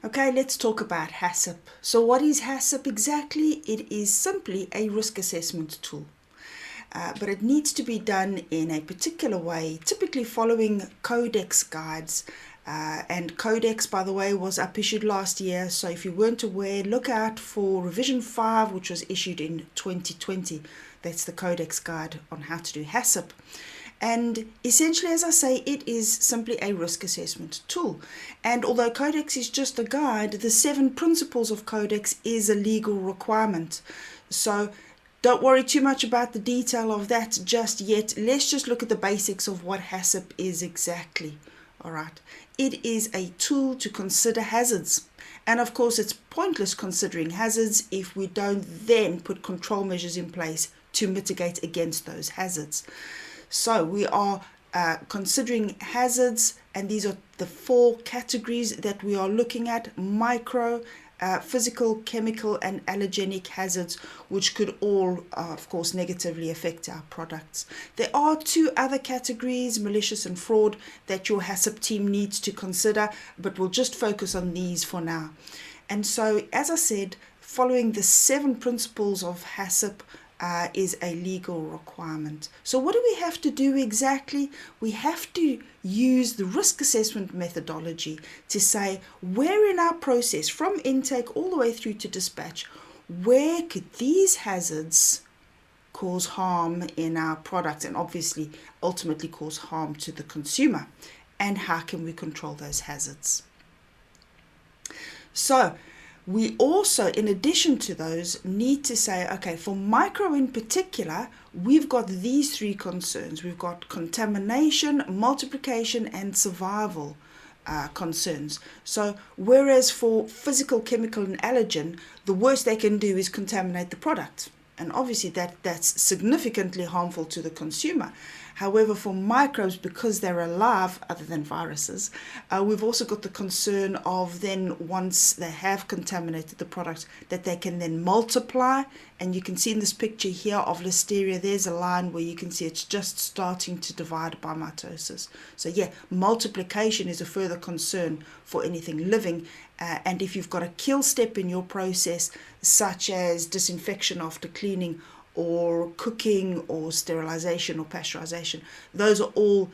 Okay, let's talk about HACCP. So what is HACCP exactly? It is simply a risk assessment tool. But it needs to be done in a particular way, typically following Codex guides. And Codex, by the way, was issued last year. So if you weren't aware, look out for revision 5, which was issued in 2020. That's the Codex guide on how to do HACCP. And essentially, as I say, it is simply a risk assessment tool. And although Codex is just a guide, the 7 principles of Codex is a legal requirement. So don't worry too much about the detail of that just yet. Let's just look at the basics of what HACCP is exactly. All right. It is a tool to consider hazards. And of course, it's pointless considering hazards if we don't then put control measures in place to mitigate against those hazards. So we are considering hazards, and these are the 4 categories that we are looking at: micro, physical, chemical, and allergenic hazards, which could all, of course, negatively affect our products. There are 2 other categories, malicious and fraud, that your HACCP team needs to consider, but we'll just focus on these for now. And so, as I said, following the 7 principles of HACCP is a legal requirement. So what do we have to do exactly? We have to use the risk assessment methodology to say where in our process, from intake all the way through to dispatch, where could these hazards cause harm in our product and obviously ultimately cause harm to the consumer, and how can we control those hazards? So we also, in addition to those, need to say, okay, for micro in particular, we've got these 3 concerns. We've got contamination, multiplication, and survival concerns. So whereas for physical, chemical, and allergen, the worst they can do is contaminate the product. And obviously that's significantly harmful to the consumer. However, for microbes, because they're alive, other than viruses, we've also got the concern of then, once they have contaminated the product, that they can then multiply. And you can see in this picture here of listeria, there's a line where you can see it's just starting to divide by mitosis. So yeah, multiplication is a further concern for anything living. And if you've got a kill step in your process, such as disinfection after cleaning, or cooking, or sterilization, or pasteurization, those are all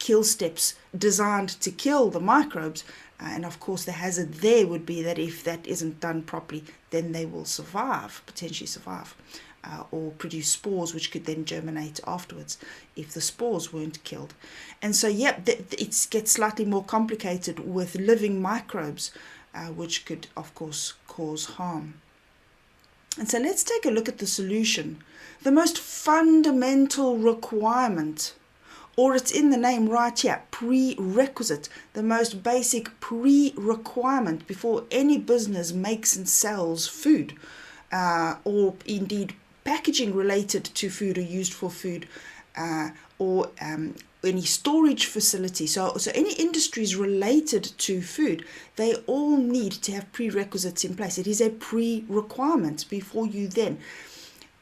kill steps designed to kill the microbes. And of course, the hazard there would be that if that isn't done properly, then they will potentially survive, or produce spores, which could then germinate afterwards if the spores weren't killed. And so, yeah, it gets slightly more complicated with living microbes, which could, of course, cause harm. And so let's take a look at the solution. The most fundamental requirement, or it's in the name right here, prerequisite, the most basic pre-requirement before any business makes and sells food, or indeed packaging related to food or used for food, or any storage facility. So any industries related to food, they all need to have prerequisites in place. It is a pre-requirement before you then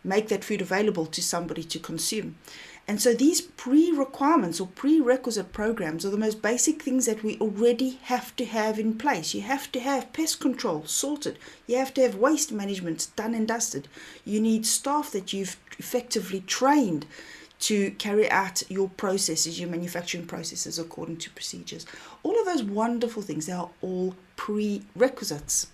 make that food available to somebody to consume. And so these pre-requirements or prerequisite programs are the most basic things that we already have to have in place. You have to have pest control sorted. You have to have waste management done and dusted. You need staff that you've effectively trained to carry out your processes, your manufacturing processes according to procedures. All of those wonderful things, they are all prerequisites.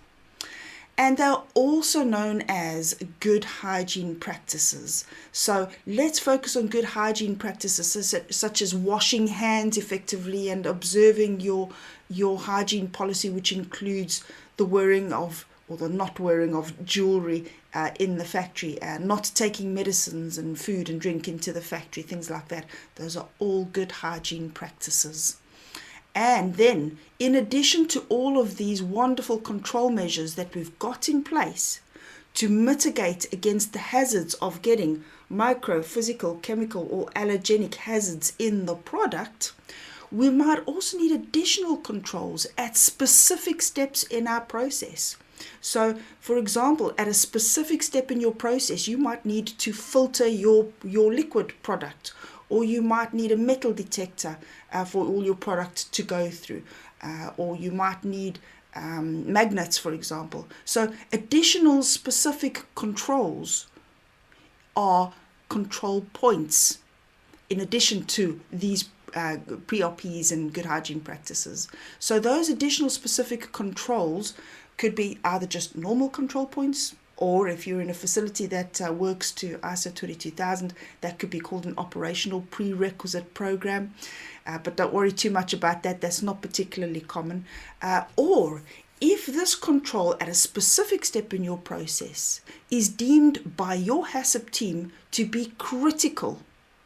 And they're also known as good hygiene practices. So let's focus on good hygiene practices such as washing hands effectively and observing your hygiene policy, which includes the wearing of, or the not wearing of, jewelry in the factory, not taking medicines and food and drink into the factory, things like that. Those are all good hygiene practices. And then, in addition to all of these wonderful control measures that we've got in place to mitigate against the hazards of getting micro, physical, chemical, or allergenic hazards in the product, we might also need additional controls at specific steps in our process. So, for example, at a specific step in your process, you might need to filter your liquid product, or you might need a metal detector for all your product to go through, or you might need magnets, for example. So additional specific controls are control points in addition to these pre-RPs and good hygiene practices. So those additional specific controls could be either just normal control points, or if you're in a facility that works to ISO 22000, that could be called an operational prerequisite program. But don't worry too much about that. That's not particularly common. Or if this control at a specific step in your process is deemed by your HACCP team to be critical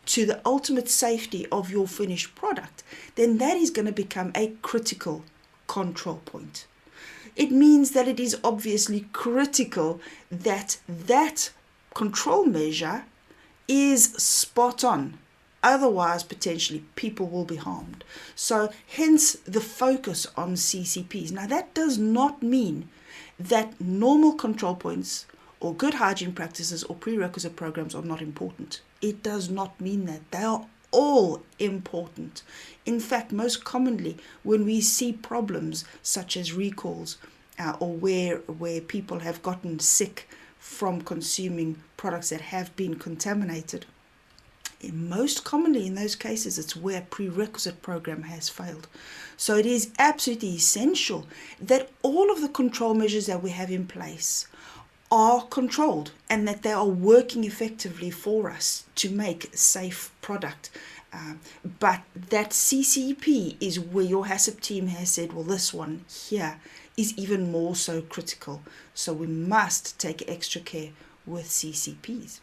to the ultimate safety of your finished product, then that is going to become a critical control point. It means that it is obviously critical that that control measure is spot on. Otherwise, potentially, people will be harmed. So hence the focus on CCPs. Now, that does not mean that normal control points or good hygiene practices or prerequisite programs are not important. It does not mean that. They are all important. In fact, most commonly, when we see problems such as recalls or where people have gotten sick from consuming products that have been contaminated, most commonly in those cases, it's where a prerequisite program has failed. So it is absolutely essential that all of the control measures that we have in place are controlled and that they are working effectively for us to make a safe product. But that CCP is where your HACCP team has said, well, this one here is even more so critical. So we must take extra care with CCPs.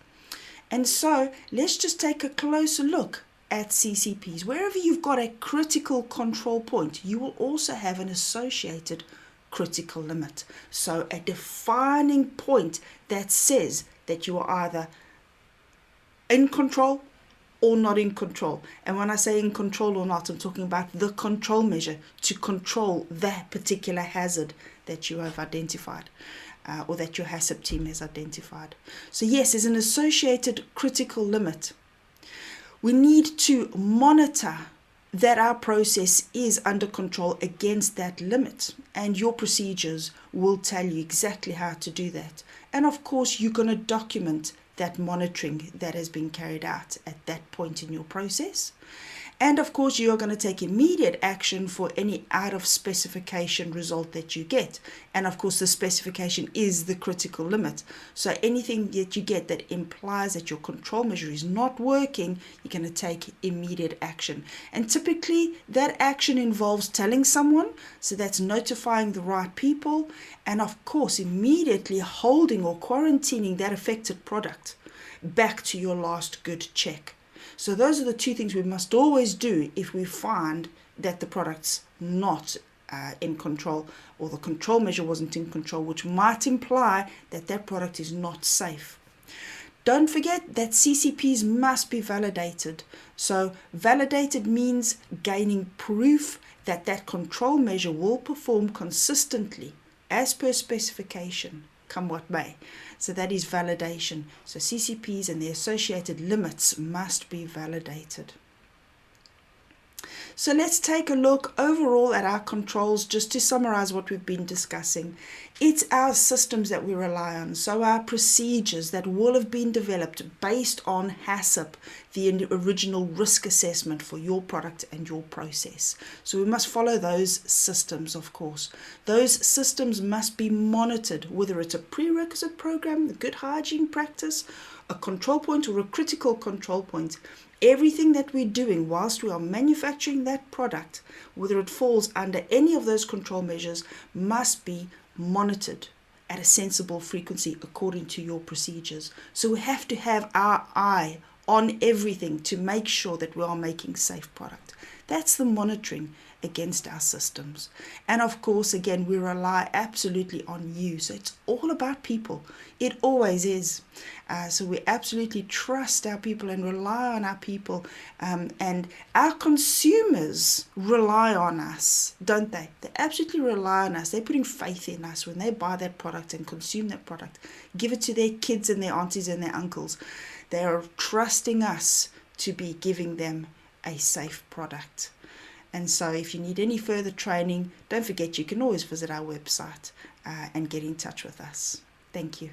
And so let's just take a closer look at CCPs. Wherever you've got a critical control point, you will also have an associated critical limit. So a defining point that says that you are either in control or not in control. And when I say in control or not, I'm talking about the control measure to control that particular hazard that you have identified. Or that your HACCP team has identified. So yes, there's an associated critical limit. We need to monitor that our process is under control against that limit, and your procedures will tell you exactly how to do that. And of course, you're going to document that monitoring that has been carried out at that point in your process. And of course, you are going to take immediate action for any out of specification result that you get. And of course, the specification is the critical limit. So anything that you get that implies that your control measure is not working, you're going to take immediate action. And typically, that action involves telling someone, so that's notifying the right people, and of course, immediately holding or quarantining that affected product back to your last good check. So those are the two things we must always do if we find that the product's not in control, or the control measure wasn't in control, which might imply that that product is not safe. Don't forget that CCPs must be validated. So validated means gaining proof that that control measure will perform consistently as per specification, come what may. So that is validation. So CCPs and the associated limits must be validated. So let's take a look overall at our controls, just to summarize what we've been discussing. It's our systems that we rely on, so our procedures that will have been developed based on HACCP, the original risk assessment for your product and your process. So we must follow those systems, of course. Those systems must be monitored, whether it's a prerequisite program, a good hygiene practice, a control point, or a critical control point. Everything that we're doing whilst we are manufacturing that product, whether it falls under any of those control measures, must be monitored at a sensible frequency according to your procedures. So we have to have our eye on everything to make sure that we are making safe product. That's the monitoring against our systems. And of course, again, we rely absolutely on you. So it's all about people. It always is. So we absolutely trust our people and rely on our people. And our consumers rely on us, don't they? They absolutely rely on us. They're putting faith in us when they buy that product and consume that product. Give it to their kids and their aunties and their uncles. They are trusting us to be giving them a safe product. And so if you need any further training, don't forget you can always visit our website and get in touch with us. Thank you.